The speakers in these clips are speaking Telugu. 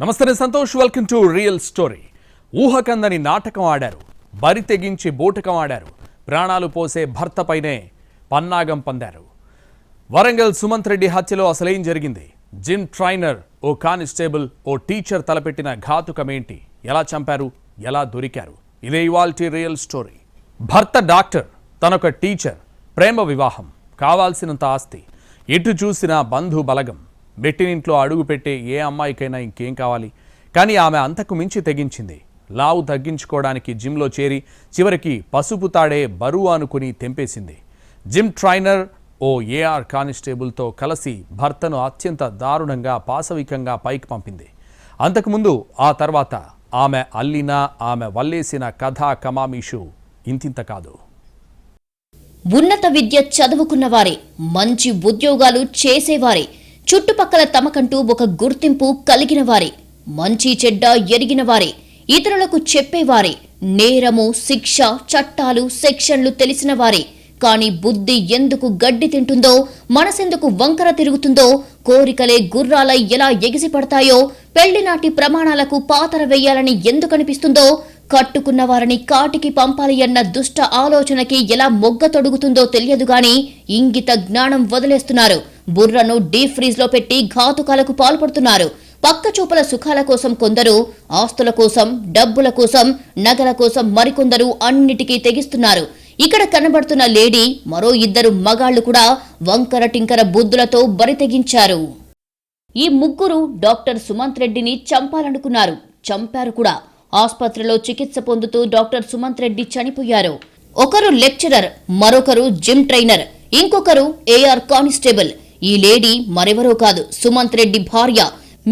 నమస్తే Santosh, welcome to real story. ఊహకందని నాటకం ఆడారు, బరి తెగించి బూటకం ఆడారు, ప్రాణాలు పోసే భర్తపైనే పన్నాగం పొందారు. వరంగల్ సుమంత్ రెడ్డి హత్యలో అసలేం జరిగింది? జిమ్ ట్రైనర్, ఓ కానిస్టేబుల్, ఓ టీచర్ తలపెట్టిన ఘాతుకమేంటి? ఎలా చంపారు? ఎలా దొరికారు? ఇదే ఇవాల్టి రియల్ స్టోరీ. భర్త డాక్టర్, తనొక టీచర్, ప్రేమ వివాహం, కావాల్సినంత ఆస్తి, ఎటు చూసినా బంధు బలగం. మెట్టినింట్లో అడుగు పెట్టే ఏ అమ్మాయికైనా ఇంకేం కావాలి? కానీ ఆమె అంతకు మించి తెగించింది. లావు తగ్గించుకోవడానికి జిమ్లో చేరి చివరికి పసుపు తాడే బరువు అనుకుని తెంపేసింది. జిమ్ ట్రైనర్, ఓ ఏఆర్ కానిస్టేబుల్తో కలిసి భర్తను అత్యంత దారుణంగా పాశవికంగా పైకి పంపింది. అంతకుముందు ఆ తర్వాత ఆమె అల్లిన, ఆమె వల్లేసిన కథా కమామీషు ఇంతింత కాదు. ఉన్నత విద్య చదువుకున్న వారే, మంచి ఉద్యోగాలు చేసేవారే, చుట్టుపక్కల తమకంటూ ఒక గుర్తింపు కలిగిన వారే, మంచి చెడ్డ ఎరిగిన వారే, ఇతరులకు చెప్పేవారే, నేరము, శిక్ష, చట్టాలు, సెక్షన్లు తెలిసిన వారే. కాని బుద్ధి ఎందుకు గడ్డి తింటుందో, మనసెందుకు వంకర తిరుగుతుందో, కోరికలే గుర్రాలై ఎలా ఎగిసిపడతాయో, పెళ్లినాటి ప్రమాణాలకు పాతర వెయ్యాలని ఎందుకనిపిస్తుందో, కట్టుకున్న వారిని కాటికి పంపాలి అన్న దుష్ట ఆలోచనకి ఎలా మొగ్గ తొడుగుతుందో తెలియదుగాని ఇంగిత జ్ఞానం వదిలేస్తున్నారు. బుర్రను డీప్ ఫ్రీజ్ లో పెట్టి ఘాతుకాలకు పాల్పడుతున్నారు. పక్క చూపుల సుఖాల కోసం కొందరు, ఆస్తుల కోసం, డబ్బుల కోసం, నగల కోసం మరికొందరు అన్నిటికీ తెగిస్తున్నారు. ఇక్కడ కనబడుతున్న లేడీ, మరో ఇద్దరు మగాళ్లు కూడా వంకర టింకర బుద్ధులతో బరి తెగించారు. ఈ ముగ్గురు డాక్టర్ సుమంత్ రెడ్డిని చంపాలనుకున్నారు, చంపారు కూడా. ఆసుపత్రిలో చికిత్స పొందుతూ డాక్టర్ సుమంత్ రెడ్డి చనిపోయారు. ఒకరు లెక్చరర్, మరొకరు జిమ్ ట్రైనర్, ఇంకొకరు ఏఆర్ కానిస్టేబుల్. ఈ లేడీ మరెవరో కాదు, సుమంత్ రెడ్డి భార్య.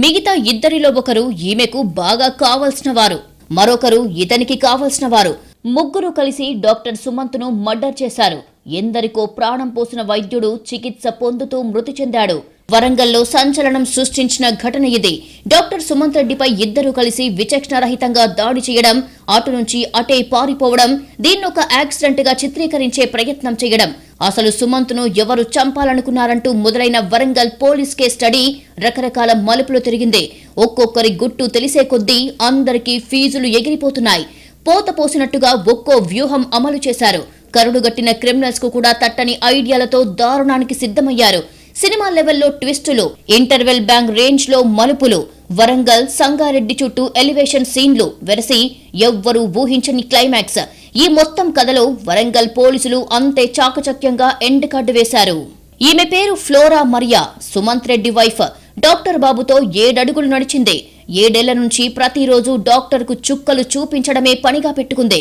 మిగతా ఇద్దరిలో ఒకరు ఈమెకు బాగా కావలసిన వారు, మరొకరు ఇతనికి కావలసిన వారు. ముగ్గురు కలిసి డాక్టర్ సుమంత్ను మర్డర్ చేశారు. ఎందరికో ప్రాణం పోసిన వైద్యుడు చికిత్స పొందుతూ మృతి చెందాడు. వరంగల్లో సంచలనం సృష్టించిన ఘటన ఇది. డాక్టర్ సుమంత్ రెడ్డిపై ఇద్దరు కలిసి విచక్షణరహితంగా దాడి చేయడం, అటు నుంచి అటే పారిపోవడం, దీన్నొక యాక్సిడెంట్ గా చిత్రీకరించే ప్రయత్నం చేయడం. అసలు సుమంత్ ను ఎవరు చంపాలనుకున్నారంటూ మొదలైన వరంగల్ పోలీస్ కేస్ స్టడీ రకరకాల మలుపులు తిరిగింది. ఒక్కొక్కరి గుట్టు తెలిసే కొద్దీ అందరికీ ఫీజులు ఎగిరిపోతున్నాయి. పోత పోసినట్టుగా ఒక్కో వ్యూహం అమలు చేశారు. కరుడుగట్టిన క్రిమినల్స్ కు కూడా తట్టని ఐడియాలతో దారుణానికి సిద్ధమయ్యారు. సినిమా లెవెల్లో ట్విస్టులు, ఇంటర్వెల్ బ్యాంక్ రేంజ్ లో మలుపులు, వరంగల్ సంగారెడ్డి చుట్టూ ఎలివేషన్ సీన్లు వెరసి ఎవ్వరూ ఊహించని క్లైమాక్స్. ఈ మొత్తం కథలో వరంగల్ పోలీసులు అంతే చాకచక్యంగా ఎండ్ కార్డు వేశారు. ఈమె పేరు flora Mariya, Sumanth Reddy wife. Doctor బాబుతో 7 అడుగులు నడిచింది. 7 ఏళ్ల నుంచి ప్రతిరోజు డాక్టర్ కు చుక్కలు చూపించడమే పనిగా పెట్టుకుంది.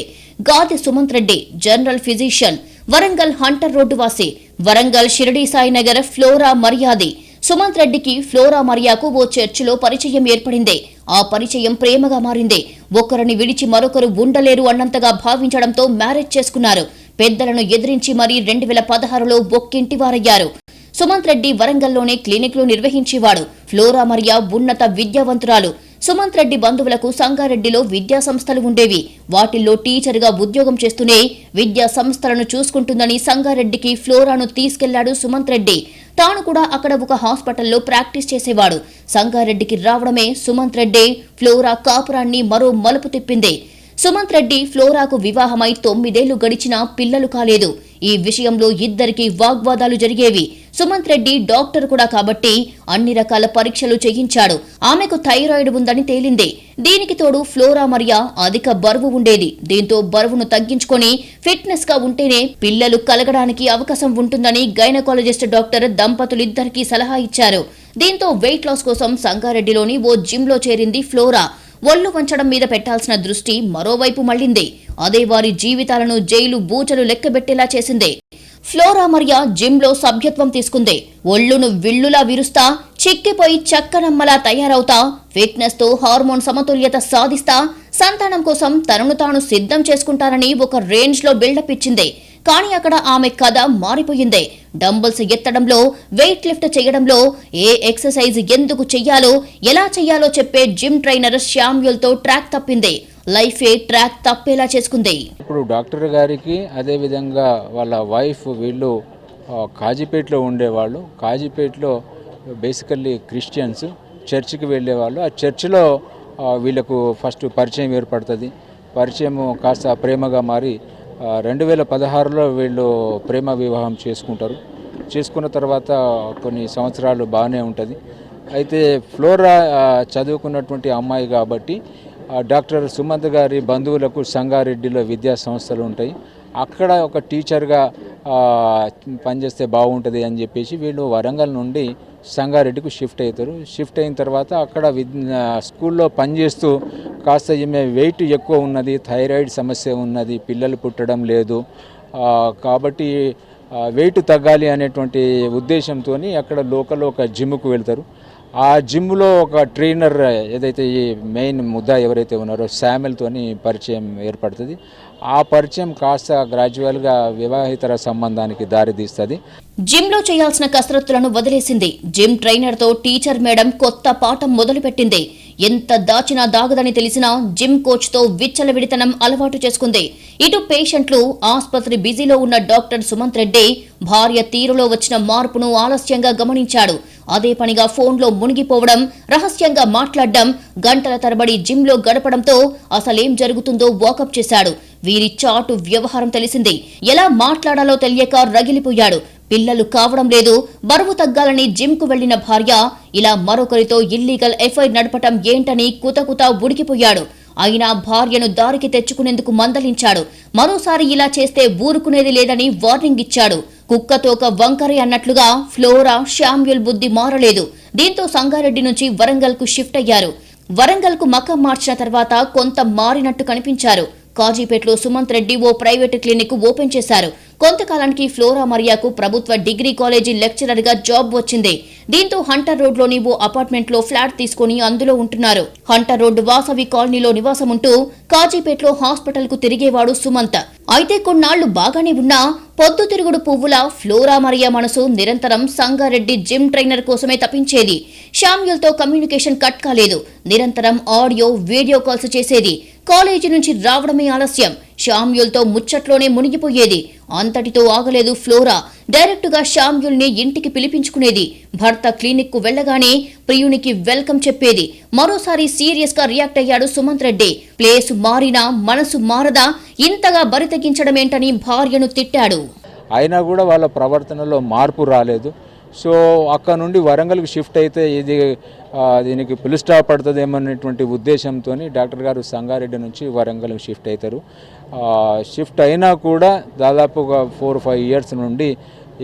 గాది Sumanth Reddy general physician, Warangal Hunter road వాసి. వరంగల్ షిరిడి సాయినగర్ ఫ్లోరా మరియాది. సుమంత్ రెడ్డికి ఫ్లోరా మరియాకు ఓ చర్చిలో పరిచయం ఏర్పడింది. ఆ పరిచయం ప్రేమగా మారింది. ఒకరిని విడిచి మరొకరు ఉండలేరు అన్నంతగా భావించడంతో మ్యారేజ్ చేసుకున్నారు. పెద్దలను ఎదిరించి మరీ 2016లో ఒక్కింటివారయ్యారు. సుమంత్ రెడ్డి వరంగల్లోనే క్లినిక్లు నిర్వహించేవాడు. ఫ్లోరా మరియా ఉన్నత విద్యావంతురాలు. సుమంత్ రెడ్డి బంధువులకు సంగారెడ్డిలో విద్యా సంస్థలు ఉండేవి. వాటిల్లో టీచర్గా ఉద్యోగం చేస్తూనే విద్యా సంస్థలను చూసుకుంటుందని సంగారెడ్డికి ఫ్లోరాను తీసుకెళ్లాడు సుమంత్ రెడ్డి. తాను కూడా అక్కడ ఒక హాస్పిటల్లో ప్రాక్టీస్ చేసేవాడు. సంగారెడ్డికి రావడమే సుమంత్ రెడ్డి ఫ్లోరా కాపురాన్ని మరో మలుపు తిప్పింది. సుమంత్ రెడ్డి ఫ్లోరాకు వివాహమై 9 ఏళ్లు గడిచినా పిల్లలు కాలేదు. ఈ విషయంలో ఇద్దరికి వాగ్వాదాలు జరిగేవి. సుమంత్ రెడ్డి డాక్టర్ కూడా కాబట్టి అన్ని రకాల పరీక్షలు చేయించాడు. ఆమెకు థైరాయిడ్ ఉందని తేలింది. దీనికి తోడు ఫ్లోరా మరియా అధిక బరువు ఉండేది. దీంతో బరువును తగ్గించుకొని ఫిట్నెస్ గా ఉంటేనే పిల్లలు కలగడానికి అవకాశం ఉంటుందని గైనకాలజిస్ట్ డాక్టర్ దంపతులిద్దరికీ సలహా ఇచ్చారు. దీంతో వెయిట్ లాస్ కోసం సంగారెడ్డిలోని ఓ జిమ్ లో చేరింది ఫ్లోరా. ఒళ్ళు వంచడం మీద పెట్టాల్సిన దృష్టి మరోవైపు మళ్లింది. అదే వారి జీవితాలను జైలు బూచలు లెక్కబెట్టేలా చేసింది. ఫ్లోరా మరియా జిమ్ లో సభ్యత్వం తీసుకుంది. ఒళ్ళును విల్లులా విరుస్తా, చిక్కిపోయి చక్కనమ్మలా తయారవుతా, ఫిట్నెస్ తో హార్మోన్ సమతుల్యత సాధిస్తా, సంతానం కోసం తనను తాను సిద్ధం చేసుకుంటానని ఒక రేంజ్ లో బిల్డప్ ఇచ్చింది. కానీ అక్కడ ఆమె కథ మారిపోయింది. డంబుల్స్ ఎత్తడంలో, వెయిట్ లిఫ్ట్ చేయడంలో, ఏ ఎక్సర్సైజ్ ఎందుకు చెయ్యాలో, ఎలా చెయ్యాలో చెప్పే జిమ్ ట్రైనర్ శామ్యూల్ తో ట్రాక్ తప్పింది. లైఫే ట్రాక్ తప్పేలా చేసుకుంది. ఇప్పుడు డాక్టర్ గారికి అదే విధంగా వాళ్ళ వైఫ్ వీళ్ళు కాజీపేటలో ఉండేవాళ్ళు. కాజీపేటలో బేసికల్లీ క్రిస్టియన్స్, చర్చికి వెళ్ళేవాళ్ళు. ఆ చర్చిలో వీళ్ళకు ఫస్ట్ పరిచయం ఏర్పడుతుంది. పరిచయం కాస్త ప్రేమగా మారి 2016లో వీళ్ళు ప్రేమ వివాహం చేసుకుంటారు. చేసుకున్న తర్వాత కొన్ని సంవత్సరాలు బాగానే ఉంటుంది. అయితే ఫ్లోరా చదువుకున్నటువంటి అమ్మాయి కాబట్టి డాక్టర్ సుమంత్ గారి బంధువులకు సంగారెడ్డిలో విద్యా సంస్థలు ఉంటాయి. అక్కడ ఒక టీచర్గా పనిచేస్తే బాగుంటుంది అని చెప్పేసి వీళ్ళు వరంగల్ నుండి సంగారెడ్డికి షిఫ్ట్ అవుతారు. షిఫ్ట్ అయిన తర్వాత అక్కడ స్కూల్లో పనిచేస్తూ కాస్త ఈమె వెయిట్ ఎక్కువ ఉన్నది, థైరాయిడ్ సమస్య ఉన్నది, పిల్లలు పుట్టడం లేదు. కాబట్టి వెయిట్ తగ్గాలి అనేటువంటి ఉద్దేశంతో అక్కడ లోకల్ ఒక జిమ్కు వెళ్తారు. ఆ జిమ్లో ఒక ట్రైనర్ ఏదైతే ఈ మెయిన్ ముద్ద ఎవరైతే ఉన్నారో శామ్యుల్తోని పరిచయం ఏర్పడుతుంది. ఆ పరిచయం కాస్త గ్రాడ్యువల్గా వివాహితర సంబంధానికి దారితీస్తుంది. జిమ్లో చేయాల్సిన కసరత్తులను వదిలేసింది. జిమ్ ట్రైనర్తో టీచర్ మేడం కొత్త పాఠం మొదలుపెట్టింది. ఎంత దాచినా దాగదని తెలిసినా జిమ్ కోచ్తో విచ్చలవిడితనం అలవాటు చేసుకుంది. ఇటు పేషెంట్లు, ఆసుపత్రి బిజీలో ఉన్న డాక్టర్ సుమంత్ రెడ్డి భార్య తీరులో వచ్చిన మార్పును ఆలస్యంగా గమనించాడు. అదే పనిగా ఫోన్లో మునిగిపోవడం, రహస్యంగా మాట్లాడడం, గంటల తరబడి జిమ్లో గడపడంతో అసలేం జరుగుతుందో వాకప్ చేశాడు. వీరి చాటు వ్యవహారం తెలిసింది. ఎలా మాట్లాడాలో తెలియక రగిలిపోయాడు. పిల్లలు కావడం లేదు, బరువు తగ్గాలని జిమ్కు వెళ్లిన భార్య ఇలా మరొకరితో ఇల్లీగల్ ఎఫ్ఐఆర్ నడపటం ఏంటని కుతకుతా ఉడికిపోయాడు. అయినా భార్యను దారికి తెచ్చుకునేందుకు మందలించాడు. మరోసారి ఇలా చేస్తే ఊరుకునేది లేదని వార్నింగ్ ఇచ్చాడు. కుక్కతోక వంకరే అన్నట్లుగా ఫ్లోరా, శామ్యూల్ బుద్ధి మారలేదు. దీంతో సంగారెడ్డి నుంచి వరంగల్కు షిఫ్ట్ అయ్యారు. వరంగల్కు మకం మార్చిన తర్వాత కొంత మారినట్టు కనిపించారు. కాజీపేటలో సుమంత్ రెడ్డి ఓ ప్రైవేటు క్లినిక్ ఓపెన్ చేశారు. కొంతకాలానికి ఫ్లోరా మరియాకు ప్రభుత్వ డిగ్రీ కాలేజీ లెక్చరర్ గా జాబ్ వచ్చింది. దీంతో హంటర్ రోడ్ లోని ఓ అపార్ట్మెంట్ లో ఫ్లాట్ తీసుకుని అందులో ఉంటున్నారు. హంటర్ రోడ్ వాసవి కాలనీలో నివాసం ఉంటూ కాజీపేటలో హాస్పిటల్ కు తిరిగేవాడు సుమంత్. అయితే కొన్నాళ్లు బాగానే ఉన్నా పొద్దుతిరుగుడు పువ్వుల ఫ్లోరా మరియా మనసు నిరంతరం సంగారెడ్డి జిమ్ ట్రైనర్ కోసమే తప్పించేది. శామ్యూల్తో కమ్యూనికేషన్ కట్ కాలేదు. నిరంతరం ఆడియో, వీడియో కాల్స్ చేసేది. కాలేజీ నుంచి రావడమే ఆలస్యం. శామ్యూల్తో ముచ్చట్లోనే మునిగిపోయేది. అంతటితో ఆగలేదు ఫ్లోరా. డైరెక్టుగా శామ్యూల్ని ఇంటికి పిలిపించుకునేది. భర్త క్లినిక్ కు వెళ్లగానే ప్రియునికి వెల్కమ్ చెప్పేది. మరోసారి సీరియస్ గా రియాక్ట్ అయ్యాడు సుమంత్ రెడ్డి. ప్లేస్ మారినా మనసు మారదా, ఇంతగా బరి తెగించడమేంటని భార్యను తిట్టాడు. అయినా కూడా వాళ్ళ ప్రవర్తనలో మార్పు రాలేదు. సో అక్కడ నుండి వరంగల్కి షిఫ్ట్ అయితే దీనికి పులి స్టాప్ పడుతుందేమనేటువంటి ఉద్దేశంతో డాక్టర్ గారు సంగారెడ్డి నుంచి వరంగల్కి షిఫ్ట్ అవుతారు. షిఫ్ట్ అయినా కూడా దాదాపుగా 4-5 ఇయర్స్ నుండి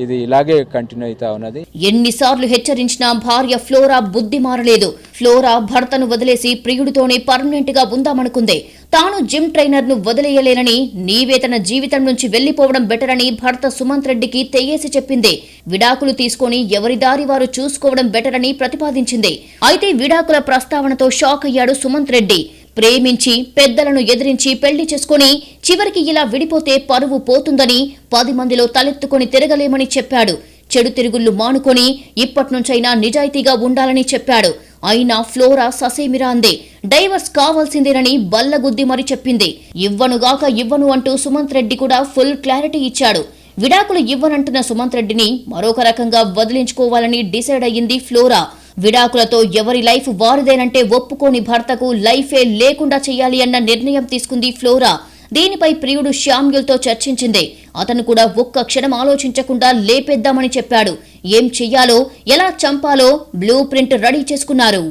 ఇది ఇలాగే కంటిన్యూ అవుతా ఉన్నది. ఎన్నిసార్లు హెచ్చరించినా భార్య ఫ్లోరా బుద్ధి మారలేదు. ఫ్లోరా భర్తను వదిలేసి ప్రియుడితోనే పర్మనెంట్ గా ఉందామనుకుంది. తాను జిమ్ ట్రైనర్ ను వదిలేయలేనని, నీవే తన జీవితం నుంచి వెళ్లిపోవడం బెటర్ అని భర్త సుమంత్ రెడ్డికి తెయ్యేసి చెప్పింది. విడాకులు తీసుకుని ఎవరి దారి వారు చూసుకోవడం బెటర్ అని ప్రతిపాదించింది. అయితే విడాకుల ప్రస్తావనతో షాక్ అయ్యాడు సుమంత్ రెడ్డి. ప్రేమించి పెద్దలను ఎదిరించి పెళ్లి చేసుకుని చివరికి ఇలా విడిపోతే పరువు పోతుందని, 10 మందిలో తలెత్తుకుని తిరగలేమని చెప్పాడు. చెడు తిరుగుళ్లు మానుకొని ఇప్పట్నుంచైనా నిజాయితీగా ఉండాలని చెప్పాడు. అయినా ఫ్లోరా ససేమిరా అంది. డైవర్స్ కావాల్సిందేనని బల్లగుద్ది మరి చెప్పింది. ఇవ్వను అంటూ సుమంత్ రెడ్డి కూడా ఫుల్ క్లారిటీ ఇచ్చాడు. విడాకులు ఇవ్వనంటున్న సుమంత్ రెడ్డిని మరొక రకంగా వదిలించుకోవాలని డిసైడ్ అయ్యింది ఫ్లోరా. విడాకులతో ఎవరి లైఫ్ వారిదేనంటే ఒప్పుకోని భర్తకు లైఫే లేకుండా చేయాలి అన్న నిర్ణయం తీసుకుంది ఫ్లోరా. దీనిపై ప్రియుడు శామ్యూల్తో చర్చించింది. అతను కూడా ఒక్క క్షణం ఆలోచించకుండా లేపేద్దామని చెప్పాడు. ఏం చెయ్యాలో, ఎలా చంపాలో బ్లూ ప్రింట్ రెడీ చేసుకున్నారు.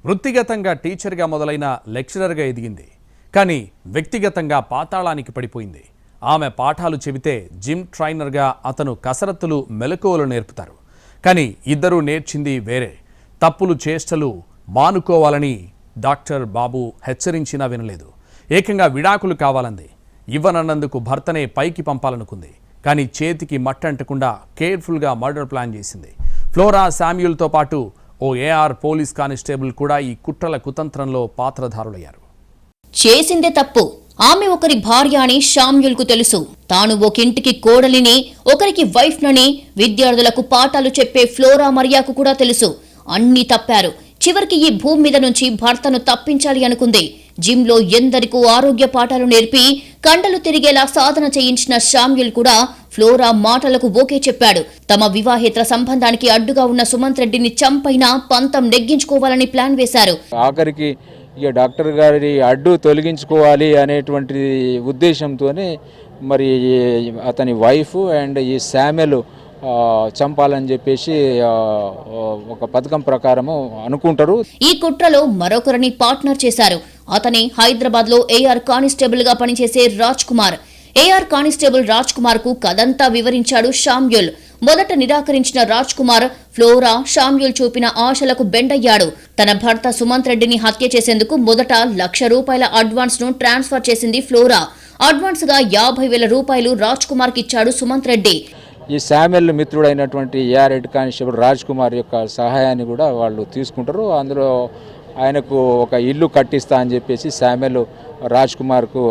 వృత్తిగతంగా టీచర్గా మొదలైన లెక్చరర్గా ఎదిగింది. కానీ వ్యక్తిగతంగా పాతాళానికి పడిపోయింది. ఆమె పాఠాలు చెబితే జిమ్ ట్రైనర్గా అతను కసరత్తులు, మెలకువలు నేర్పుతారు. కానీ ఇద్దరూ నేర్చింది వేరే. తప్పులు, చేష్టలు మానుకోవాలని డాక్టర్ బాబు హెచ్చరించినా వినలేదు. ఏకంగా విడాకులు కావాలంది. ఇవ్వనన్నందుకు భర్తనే పైకి పంపాలనుకుంది. కానీ చేతికి మట్టంటకుండా కేర్ఫుల్గా మర్డర్ ప్లాన్ చేసింది. ఫ్లోరా, శామ్యూల్తో పాటు ఓ ఏఆర్ పోలీస్ కానిస్టేబుల్ కూడా ఈ కుట్రల కుతంత్రంలో పాత్రధారులయ్యారు. చేసిందే తప్పు. ఆమె ఒకరి భార్య అని శామ్యూల్ కు తెలుసు. తాను ఒకింటికి కోడలిని, ఒకరికి వైఫ్ నని విద్యార్థులకు పాఠాలు చెప్పే ఫ్లోరా మరియాకు కూడా తెలుసు. అన్నీ తప్పారు. చివరికి ఈ భూమి మీద నుంచి భర్తను తప్పించాలి అనుకుంది. జిమ్లో ఎందరికో ఆరోగ్య పాఠాలు నేర్పి కండలు తిరిగేలా సాధన చేయించిన శామ్యూల్ కూడా ఫ్లోరా మాటలకు ఓకే చెప్పాడు. తమ వివాహేతర సంబంధానికి అడ్డుగా ఉన్న సుమంత్ రెడ్డిని చంపైనా పంతం నెగ్గించుకోవాలని ప్లాన్ వేశారు. ఆఖరికి ఇక డాక్టర్ గారి అడ్డు తొలగించుకోవాలి అనేటువంటి ఉద్దేశంతోనే మరి అతని వైఫ్ అండ్ ఈ శామ్యూల్ చంపాలని చెప్పేసి ఒక పథకం ప్రకారము అనుకుంటారు. ఈ కుట్రలో మరొకరిని పార్ట్నర్ చేశారు. అతని హైదరాబాద్ లో ఏఆర్ కానిస్టేబుల్ గా పనిచేసే రాజ్ కుమార్. ఏఆర్ కానిస్టేబుల్ రాజ్ కుమార్ కు కథంతా వివరించాడు శామ్యూల్. మొదట నిరాకరించిన రాజ్ కుమార్ ఫ్లోరా శామ్యూల్ చూపిన ఆశలకు బెండయ్యాడు. తన భర్త సుమంత్ రెడ్డిని హత్య చేసేందుకు మొదట ₹1,00,000 అడ్వాన్స్ ను ట్రాన్స్ఫర్ చేసింది ఫ్లోరా. అడ్వాన్స్ గా ₹50,000 రాజ్ కుమార్ కి ఇచ్చాడు సుమంత్ రెడ్డి. ఈ శామ్యూల్ మిత్రుడైనటువంటి AR head constable Raj Kumar యొక్క సహాయాన్ని కూడా వాళ్ళు తీసుకుంటారు. అందులో ఆయనకు ఒక ఇల్లు కట్టిస్తా అని చెప్పేసి శామ్యూల్ రాజ్ కుమార్కు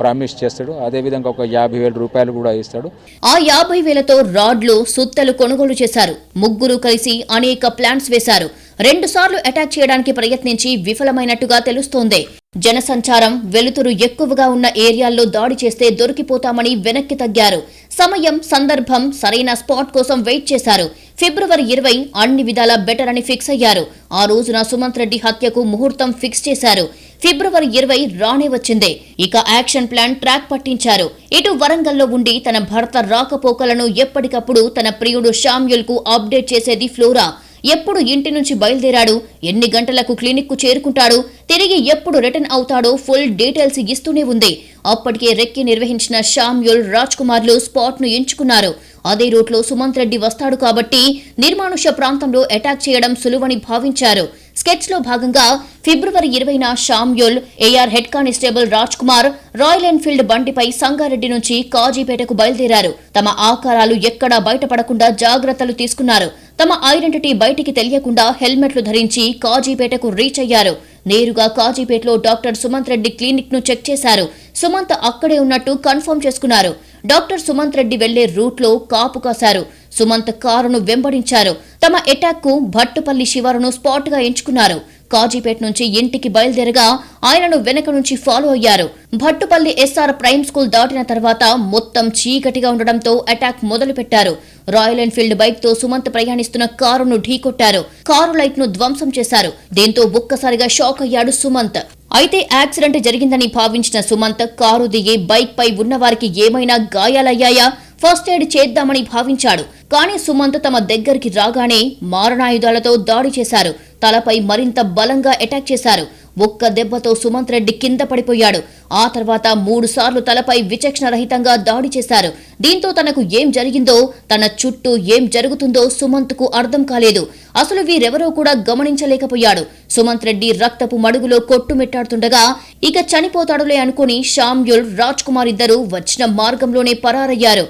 ప్రామిస్ చేస్తాడు. అదేవిధంగా ఒక ₹50,000 కూడా ఇస్తాడు. ఆ 50,000తో రాడ్లు సుత్తలు కొనుగోలు చేశారు. ముగ్గురు కలిసి అనేక ప్లాన్స్ వేశారు. 2 సార్లు అటాక్ చేయడానికి ప్రయత్నించి విఫలమైనట్టుగా తెలుస్తోంది. జనసంచారం వెలుతురు ఎక్కువగా ఉన్న ఏరియాల్లో దాడి చేస్తే దొరికిపోతామని వెనక్కి తగ్గారు. సమయం సందర్భం సరైన స్పాట్ కోసం వెయిట్ చేశారు. ఫిబ్రవరి 20 అన్ని విధాలా బెటర్ అని ఫిక్స్ అయ్యారు. ఆ రోజున సుమంత్ రెడ్డి హత్యకు ముహూర్తం ఫిక్స్ చేశారు. ఫిబ్రవరి 20 రానే వచ్చింది. ఇక యాక్షన్ ప్లాన్ ట్రాక్ పట్టించారు. ఇటు వరంగల్లో ఉండి తన భర్త రాకపోకలను ఎప్పటికప్పుడు తన ప్రియుడు శామ్యూల్ కు అప్డేట్ చేసేది ఫ్లోరా. ఎప్పుడు ఇంటి నుంచి బయలుదేరాడు, ఎన్ని గంటలకు క్లినిక్ కు చేరుకుంటాడు, తిరిగి ఎప్పుడు రిటర్న్ అవుతాడో ఫుల్ డీటెయిల్స్ ఇస్తూనే ఉంది. అప్పటికే రెక్కి నిర్వహించిన శామ్యూల్ రాజ్ కుమార్లు స్పాట్ ను ఎంచుకున్నారు. అదే రూట్లో సుమంత్ రెడ్డి వస్తాడు కాబట్టి నిర్మానుష్య ప్రాంతంలో అటాక్ చేయడం సులువని భావించారు. స్కెచ్ లో భాగంగా ఫిబ్రవరి 20న Samuel, AR head constable Raj Kumar Royal Enfield బండిపై సంగారెడ్డి నుంచి కాజీపేటకు బయలుదేరారు. తమ ఆకారాలు ఎక్కడా బయటపడకుండా జాగ్రత్తలు తీసుకున్నారు. తమ ఐడెంటిటీ బయటికి తెలియకుండా హెల్మెట్లు ధరించి కాజీపేటకు రీచ్ అయ్యారు. నేరుగా కాజీపేటలో డాక్టర్ సుమంత్ రెడ్డి క్లినిక్ ను చెక్ చేశారు. సుమంత్ అక్కడే ఉన్నట్టు కన్ఫర్మ్ చేసుకున్నారు. డాక్టర్ సుమంత్ రెడ్డి వెళ్లే రూట్ లో కాపు కాశారు. సుమంత్ కారును వెంబడించారు. తమ అటాక్ కు భట్టుపల్లి శివారును స్పాట్ గా ఎంచుకున్నారు. కాజీపేట నుంచి ఇంటికి బయలుదేరగా ఆయనను వెనక నుంచి ఫాలో అయ్యారు. భట్టుపల్లి ఎస్ఆర్ ప్రైమ్ స్కూల్ దాటిన తర్వాత మొత్తం చీకటిగా ఉండడంతో అటాక్ మొదలు పెట్టారు. రాయల్ ఎన్ఫీల్డ్ బైక్ తో సుమంత్ ప్రయాణిస్తున్న కారును ఢీకొట్టారు. కారు లైట్ ను ధ్వంసం చేశారు. దీంతో ఒక్కసారిగా షాక్ అయ్యాడు సుమంత్. అయితే యాక్సిడెంట్ జరిగిందని భావించిన సుమంత్ కారు దిగి బైక్ పై ఉన్నవారికి ఏమైనా గాయాలయ్యాయా, ఫస్ట్ ఎయిడ్ చేద్దామని భావించాడు. కానీ సుమంత్ తమ దగ్గరికి రాగానే మారణాయుధాలతో దాడి చేశారు. తలపై మరింత బలంగా అటాక్ చేశారు. ఒక్క దెబ్బతో సుమంత్ రెడ్డి కింద పడిపోయాడు. ఆ తర్వాత 3 సార్లు తలపై విచక్షణ రహితంగా దాడి చేశారు. దీంతో తనకు ఏం జరిగిందో, తన చుట్టూ ఏం జరుగుతుందో సుమంత్ కు అర్థం కాలేదు. అసలు వీరెవరో కూడా గమనించలేకపోయాడు. సుమంత్ రెడ్డి రక్తపు మడుగులో కొట్టుమిట్టాడుతుండగా ఇక చనిపోతాడులే అనుకుని శామ్యూల్, రాజ్ కుమార్ ఇద్దరు వచ్చిన మార్గంలోనే పరారయ్యారు.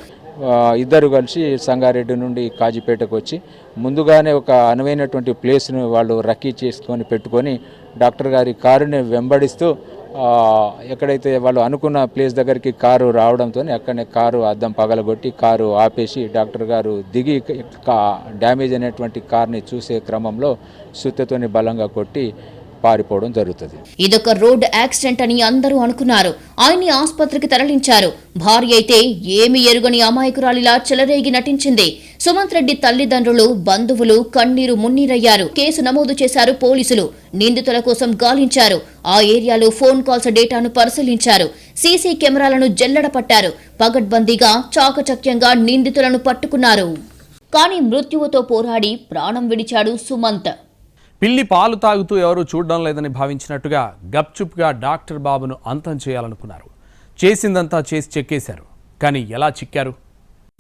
ఇద్దరు కలిసి సంగారెడ్డి నుండి కాజీపేటకు వచ్చి ముందుగానే ఒక అనువైనటువంటి ప్లేస్ను వాళ్ళు రక్కీ చేసుకొని పెట్టుకొని డాక్టర్ గారి కారుని వెంబడిస్తూ ఎక్కడైతే వాళ్ళు అనుకున్న ప్లేస్ దగ్గరికి కారు రావడంతో అక్కడనే కారు అద్దం పగలగొట్టి కారు ఆపేసి డాక్టర్ గారు దిగి డ్యామేజ్ అయినటువంటి కార్ని చూసే క్రమంలో సుత్తెతోని బలంగా కొట్టి పారిపోవడం జరుగుతుంది. ఇదొక రోడ్ యాక్సిడెంట్ అని అందరూ అనుకున్నారు. ఆయన్ని ఆసుపత్రికి తరలించారు. భార్య అయితే ఏమి ఎరుగని అమాయకురాలిలా చెలరేగి నటించింది. సుమంత్ రెడ్డి తల్లిదండ్రులు, బంధువులు కన్నీరు మున్నీరయ్యారు. కేసు నమోదు చేశారు పోలీసులు. నిందితుల కోసం గాలించారు. ఆ ఏరియాలో ఫోన్ కాల్స్ డేటాను పరిశీలించారు. సీసీ కెమెరాలను జల్లెడ పట్టారు. పగడ్బందీగా చాకచక్యంగా నిందితులను పట్టుకున్నారు. కానీ మృత్యువుతో పోరాడి ప్రాణం విడిచాడు సుమంత్. పిల్లి పాలు తాగుతూ ఎవరూ చూడడం లేదని భావించినట్టుగా గప్చుప్గా డాక్టర్ బాబును అంతం చేయాలనుకున్నారు. చేసిందంతా చేసి చెక్కేశారు. కానీ ఎలా చిక్కారు?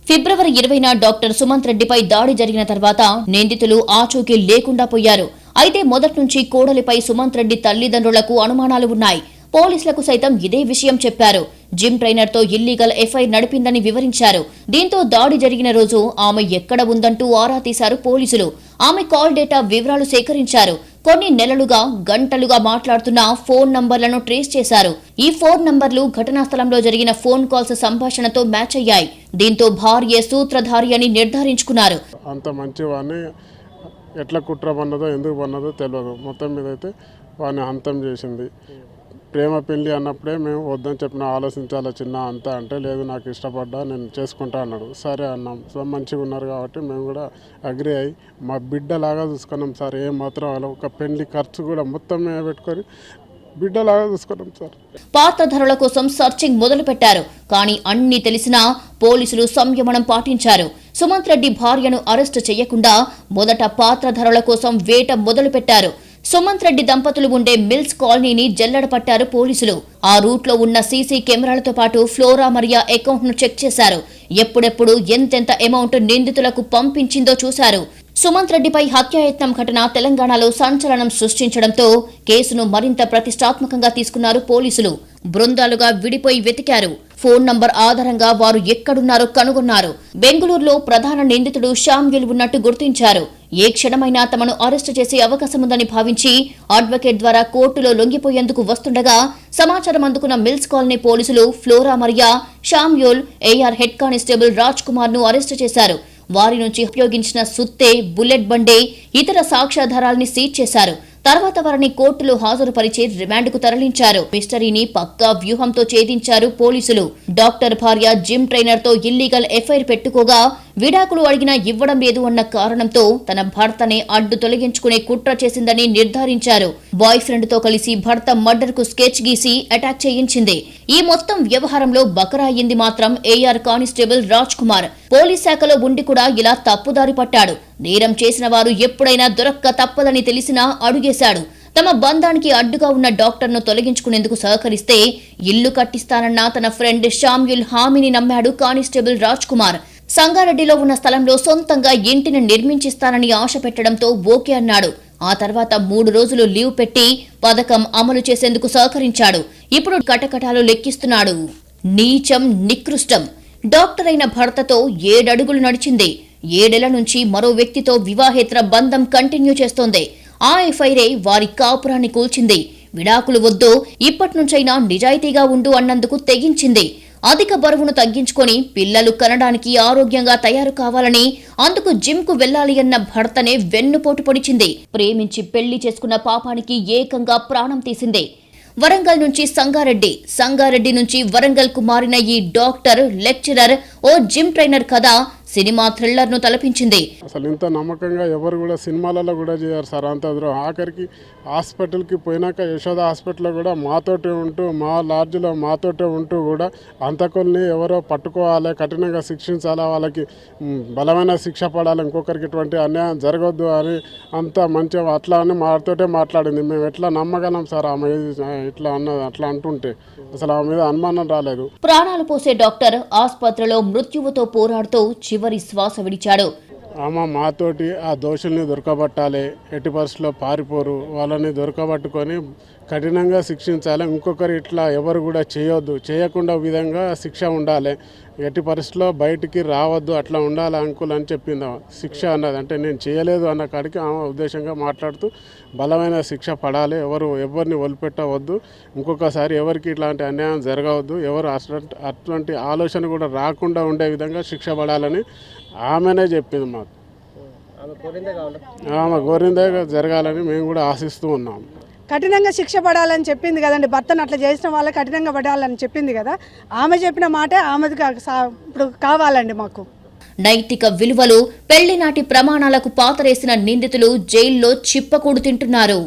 ఫిబ్రవరి 20న డాక్టర్ సుమంత్ రెడ్డిపై దాడి జరిగిన తర్వాత నిందితులు ఆచూకీ లేకుండా పోయారు. అయితే మొదటి నుంచి కోడలిపై సుమంత్ రెడ్డి తల్లిదండ్రులకు అనుమానాలు ఉన్నాయి. పోలీసులకు సైతం ఇదే విషయం చెప్పారు. జిమ్ ట్రైనర్ తో ఇల్లీగల్ ఎఫ్ఐఆర్ నడిపిందని వివరించారు. దీంతో దాడి జరిగిన రోజు ఆమె ఎక్కడ ఉందంటూ ఆరా తీశారు పోలీసులు. ఆమె కాల్ డేటా వివరాలు సేకరించారు. కొన్ని నెలలుగా గంటలుగా మాట్లాడుతున్న ఫోన్ నంబర్లను ట్రేస్ చేశారు. ఈ ఫోన్ నంబర్లు ఘటనా స్థలంలో జరిగిన ఫోన్ కాల్స్ సంభాషణతో మ్యాచ్ అయ్యాయి. దీంతో భార్య సూత్రధారి అని నిర్ధారించుకున్నారు. అంత మంచివాడిని ఎట్లా కుట్ర పన్నదో ఎందుకు పన్నదో తెలియదు. మొత్తం మీద అయితే వాడిని హంతం చేసింది. ప్రేమ పెళ్ళి అన్నప్పుడే మేము వద్దని చెప్పిన, ఆలోచించాలా చిన్న అంతా అంటే, లేదు నాకు ఇష్టపడ్డా నేను చేసుకుంటా అన్నాడు. సరే అన్నాం. సో మంచిగా ఉన్నారు కాబట్టి మేము కూడా అగ్రి అయ్యి మా బిడ్డలాగా చూసుకున్నాం సార్. ఏం మాత్రం అలా ఒక పెళ్లి ఖర్చు కూడా మొత్తం మేము పెట్టుకొని బిడ్డలాగా చూసుకున్నాం సార్. పాత్రధరుల కోసం సర్చింగ్ మొదలు పెట్టారు. కానీ అన్ని తెలిసినా పోలీసులు సంయమనం పాటించారు. సుమంత్ రెడ్డి భార్యను అరెస్టు చేయకుండా మొదట పాత్రధరుల కోసం వేట మొదలు పెట్టారు. సుమంత్ రెడ్డి దంపతులు ఉండే మిల్స్ కాలనీని జల్లెడ పట్టారు పోలీసులు. ఆ రూట్లో ఉన్న సీసీ కెమెరాలతో పాటు ఫ్లోరా మరియా అకౌంట్ ను చెక్ చేశారు. ఎప్పుడెప్పుడు ఎంతెంత అమౌంట్ నిందితులకు పంపించిందో చూశారు. సుమంత్ రెడ్డిపై హత్యాయత్నం ఘటన తెలంగాణలో సంచలనం సృష్టించడంతో కేసును మరింత ప్రతిష్టాత్మకంగా తీసుకున్నారు పోలీసులు. బృందాలుగా విడిపోయి వెతికారు. ఫోన్ నంబర్ ఆధారంగా వారు ఎక్కడున్నారో కనుగొన్నారు. బెంగళూరులో ప్రధాన నిందితుడు శామ్యూల్ ఉన్నట్టు గుర్తించారు. ఏ క్షణమైనా తమను అరెస్టు చేసే అవకాశముందని భావించి అడ్వకేట్ ద్వారా కోర్టులో లొంగిపోయేందుకు వస్తుండగా సమాచారం అందుకున్న మిల్స్ కాలనీ పోలీసులు Flora Maria, Samuel, AR head constable Raj Kumar ను అరెస్టు చేశారు. వారి నుంచి ఉపయోగించిన సుత్తే, బుల్లెట్ బండే, ఇతర సాక్ష్యాధారాల్ని సీజ్ చేశారు. తర్వాత వారిని కోర్టులో హాజరుపరిచి రిమాండ్కు తరలించారు. మిస్టరీని పక్కా వ్యూహంతో ఛేదించారు పోలీసులు. డాక్టర్ భార్య జిమ్ ట్రైనర్ తో ఇల్లీగల్ ఎఫ్ఐఆర్ పెట్టుకోగా విడాకులు అడిగినా ఇవ్వడం లేదు అన్న కారణంతో తన భర్తనే అడ్డు తొలగించుకునే కుట్ర చేసిందని నిర్ధారించారు. బాయ్ ఫ్రెండ్ తో కలిసి భర్త మర్డర్ కు స్కెచ్ గీసి అటాక్ చేయించింది. ఈ మొత్తం వ్యవహారంలో బకరా అయింది మాత్రం AR constable Raj Kumar. Police శాఖలో ఉండి కూడా ఇలా తప్పుదారి పట్టాడు. నేరం చేసిన వారు ఎప్పుడైనా దొరక్క తప్పదని తెలిసినా అడుగేశాడు. తమ బంధానికి అడ్డుగా ఉన్న డాక్టర్ను తొలగించుకునేందుకు సహకరిస్తే ఇల్లు కట్టిస్తానన్న తన ఫ్రెండ్ శామ్యూల్ హామీని నమ్మాడు కానిస్టేబుల్ రాజ్ కుమార్. సంగారెడ్డిలో ఉన్న స్థలంలో సొంతంగా ఇంటిని నిర్మించిస్తానని ఆశ పెట్టడంతో ఓకే అన్నాడు. ఆ తర్వాత 3 రోజులు లీవ్ పెట్టి పథకం అమలు చేసేందుకు సహకరించాడు. ఇప్పుడు కటకటాలు లెక్కిస్తున్నాడు. నీచం, నికృష్టం. డాక్టర్ అయిన భర్తతో 7 అడుగులు నడిచింది. 7 ఏళ్ల నుంచి మరో వ్యక్తితో వివాహేతర బంధం కంటిన్యూ చేస్తోంది. ఆ ఎఫ్ఐఆర్ వారి కాపురాన్ని కూల్చింది. విడాకులు వద్దు, ఇప్పటినుంచైనా నిజాయితీగా ఉండు అన్నందుకు తెగించింది. అధిక బరువును తగ్గించుకొని పిల్లలు కనడానికి ఆరోగ్యంగా తయారు కావాలని, అందుకు జిమ్ కు వెళ్లాలి అన్న భర్తనే వెన్నుపోటు పొడిచింది. ప్రేమించి పెళ్లి చేసుకున్న పాపానికి ఏకంగా ప్రాణం తీసింది. వరంగల్ నుంచి సంగారెడ్డి, సంగారెడ్డి నుంచి వరంగల్ కు మారిన ఈ డాక్టర్, లెక్చరర్, ఓ జిమ్ ట్రైనర్ కథ సినిమా థ్రిల్లర్ ను తలపించింది. అసలు ఇంత నమ్మకంగా ఎవరు కూడా సినిమాలలో కూడా చేయరు సార్. అంత ఆఖరికి హాస్పిటల్కి పోయినాక యశోద హాస్పిటల్లో కూడా మాతోటే ఉంటూ, మా లాడ్జ్లో మాతోటే ఉంటూ కూడా అంతకుల్ని ఎవరో పట్టుకోవాలి, కఠినంగా శిక్షించాలా, వాళ్ళకి బలమైన శిక్ష పడాలి, ఇంకొకరికి ఇటువంటి అన్యాయం జరగొద్దు అని అంత మంచిగా అట్లా అని మాతోటే మాట్లాడింది. మేము ఎట్లా నమ్మగలం సార్ ఆమె ఇట్లా అట్లా అంటుంటే? అసలు ఆమె మీద అనుమానం రాలేదు. ప్రాణాలు పోసే డాక్టర్ ఆసుపత్రిలో మృత్యువుతో పోరాడుతూ చివరి శ్వాస విడిచాడు. ఆమె మాతోటి ఆ దోషుల్ని దొరకబట్టాలి, ఎట్టి పరిస్థితుల్లో పారిపోరు, వాళ్ళని దొరకబట్టుకొని కఠినంగా శిక్షించాలి. ఇంకొకరు ఇట్లా ఎవరు కూడా చేయొద్దు, చేయకుండా విధంగా శిక్ష ఉండాలి, ఎట్టి పరిస్థితుల్లో బయటికి రావద్దు, అట్లా ఉండాలి అంకుల్ అని చెప్పింది. శిక్ష అన్నది అంటే నేను చేయలేదు అన్న కాడికి ఆమె ఉద్దేశంగా మాట్లాడుతూ బలమైన శిక్ష పడాలి, ఎవరిని వదిలిపెట్టవద్దు, ఇంకొకసారి ఎవరికి ఇట్లాంటి అన్యాయం జరగవద్దు, ఎవరు అటువంటి ఆలోచన కూడా రాకుండా ఉండే విధంగా శిక్ష పడాలని ఆమెనే చెప్పింది మాకు. ఆమె కోరిందే జరగాలని మేము కూడా ఆశిస్తూ ఉన్నాం. కఠినంగా శిక్ష పడాలని చెప్పింది కదండి. భర్తను అట్లా చేసిన వాళ్ళకి కఠినంగా పడాలని చెప్పింది కదా. ఆమె చెప్పిన మాట ఆమెది ఇప్పుడు కావాలండి మాకు. నైతిక విలువలు, పెళ్లినాటి ప్రమాణాలకు పాతరేసిన నిందితులు జైల్లో చిప్పకూడు తింటున్నారు.